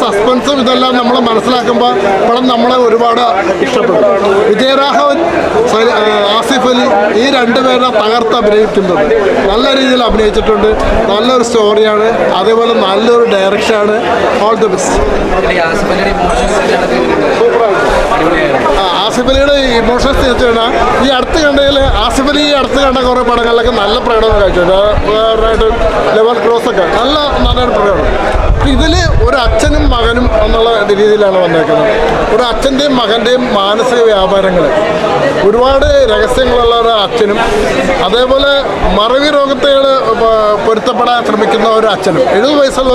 സസ്പെൻസും ഇതെല്ലാം നമ്മൾ മനസ്സിലാക്കുമ്പോൾ പടം നമ്മളെ ഒരുപാട് ഇഷ്ടപ്പെടും. വിജയരാഘവൻ, ആസിഫ് അലി ഈ രണ്ടുപേരെ തകർത്ത് അഭിനയിക്കുന്നുണ്ട്. നല്ല രീതിയിൽ അഭിനയിച്ചിട്ടുണ്ട്. നല്ലൊരു സ്റ്റോറിയാണ്, അതേപോലെ നല്ലൊരു ഡയറക്ഷനാണ്. All the best. ആസിഫ് അലിയുടെ ഇമോഷൻസ് വെച്ചാൽ ഈ അടുത്ത് കണ്ടതിൽ ആസിഫ് അലി ഈ അടുത്ത് കണ്ട കുറേ പടങ്ങളിലൊക്കെ നല്ല പ്രകടനം കാഴ്ചയുണ്ട്. ലെവൽ ക്രോസ് ഒക്കെ നല്ലൊരു പ്രകടനം. ഇതിൽ ഒരു അച്ഛനും മകനും എന്നുള്ള രീതിയിലാണ് വന്നേക്കുന്നത്. ഒരു അച്ഛൻ്റെയും മകൻ്റെയും മാനസിക വ്യാപാരങ്ങൾ, ഒരുപാട് രഹസ്യങ്ങളുള്ള ഒരു അച്ഛനും അതേപോലെ മറവി രോഗത്തോട് പൊരുത്തപ്പെടാൻ ശ്രമിക്കുന്ന ഒരു അച്ഛനും. 70 വയസ്സുള്ള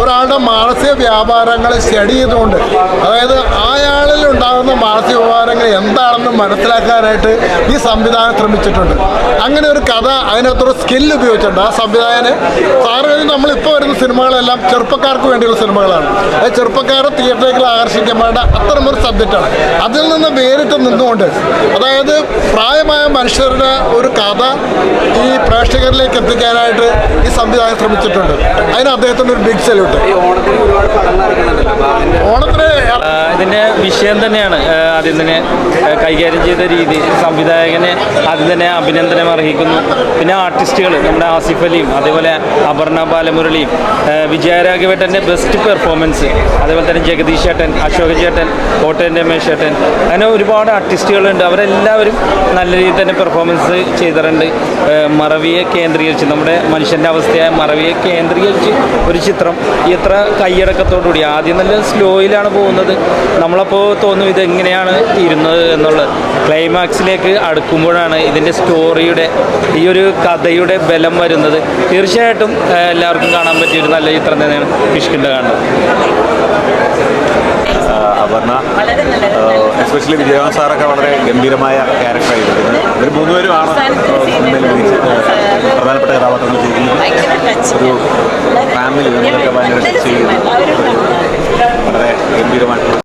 ഒരാളുടെ മാനസിക വ്യാപാരങ്ങൾ സ്റ്റഡി ചെയ്തുകൊണ്ട്, അതായത് അയാളിൽ ഉണ്ടാകുന്ന മാനസിക വ്യാപാരങ്ങൾ എന്താണെന്ന് മനസ്സിലാക്കാനായിട്ട് ഈ സംവിധാനം ശ്രമിച്ചിട്ടുണ്ട്. അങ്ങനെ ഒരു കഥ അതിനകത്തൊരു സ്കില്ല് ഉപയോഗിച്ചിട്ടുണ്ട് ആ സംവിധായകന്. സാധാരണ നമ്മളിപ്പോൾ വരുന്ന സിനിമകളെല്ലാം ചെറുപ്പക്കാർക്ക് വേണ്ടിയുള്ള സിനിമകളാണ്. അത് ചെറുപ്പക്കാരെ തിയേറ്ററിലേക്ക് ആകർഷിക്കാൻ വേണ്ട അത്തരമൊരു സബ്ജക്റ്റാണ്. അതിൽ നിന്ന് വേറിട്ട് നിന്നുകൊണ്ട്, അതായത് പ്രായമായ മനുഷ്യരുടെ ഒരു കഥ ഈ പ്രേക്ഷകരിലേക്ക് എത്തിക്കാനായിട്ട് ഈ സംവിധാനം ശ്രമിച്ചിട്ടുണ്ട്. അതിന് അദ്ദേഹത്തിന് ഒരു ബിഗ് സല്യൂട്ട്. ഓണത്തിന് ഇതിൻ്റെ വിഷയം തന്നെയാണ് ആദ്യം തന്നെ കൈകാര്യം ചെയ്ത രീതി. സംവിധായകനെ ആദ്യം തന്നെ അഭിനന്ദനം അർഹിക്കുന്നു. പിന്നെ ആർട്ടിസ്റ്റുകൾ, നമ്മുടെ ആസിഫ് അലിയും അതേപോലെ അപർണ ബാലമുരളിയും, വിജയരാഘവേട്ടൻ്റെ ബെസ്റ്റ് പെർഫോമൻസ്, അതേപോലെ തന്നെ ജഗദീഷ് ചേട്ടൻ, അശോക് ചേട്ടൻ, കോട്ടയം രമേശ് ചേട്ടൻ, അങ്ങനെ ഒരുപാട് ആർട്ടിസ്റ്റുകളുണ്ട്. അവരെല്ലാവരും നല്ല രീതിയിൽ തന്നെ പെർഫോമൻസ് ചെയ്തിട്ടുണ്ട്. മറവിയെ കേന്ദ്രീകരിച്ച്, നമ്മുടെ മനുഷ്യൻ്റെ അവസ്ഥയായ മറവിയെ കേന്ദ്രീകരിച്ച് ഒരു ചിത്രം എത്ര കൈയടക്കത്തോടുകൂടി, ആദ്യം നല്ല സ്ലോയിലാണ് പോകുന്നത്. നമ്മളപ്പോൾ തോന്നും ഇതെങ്ങനെയാണ് തീരുന്നത് എന്നുള്ളത്. ക്ലൈമാക്സിലേക്ക് അടുക്കുമ്പോഴാണ് ഇതിൻ്റെ സ്റ്റോറിയുടെ, ഈ ഒരു കഥയുടെ ബലം വരുന്നത്. തീർച്ചയായിട്ടും എല്ലാവർക്കും കാണാൻ പറ്റിയൊരു നല്ല ചിത്രം തന്നെയാണ് കിഷ്കിന്ധ കാണുന്നത്. അപർണ, എസ്പെഷ്യലി വിജയവാൻ സാറൊക്കെ വളരെ ഗംഭീരമായ ക്യാരക്ടറായിരുന്നു. ഇവർ മൂന്നുപേരുമാണ് പ്രധാനപ്പെട്ട കഥാപാത്രങ്ങൾ ചെയ്യുന്നത്. ഒരു ഫാമിലി നമ്മളൊക്കെ ഭയങ്കര ചെയ്യുന്നത് വളരെ ഗംഭീരമായിട്ട്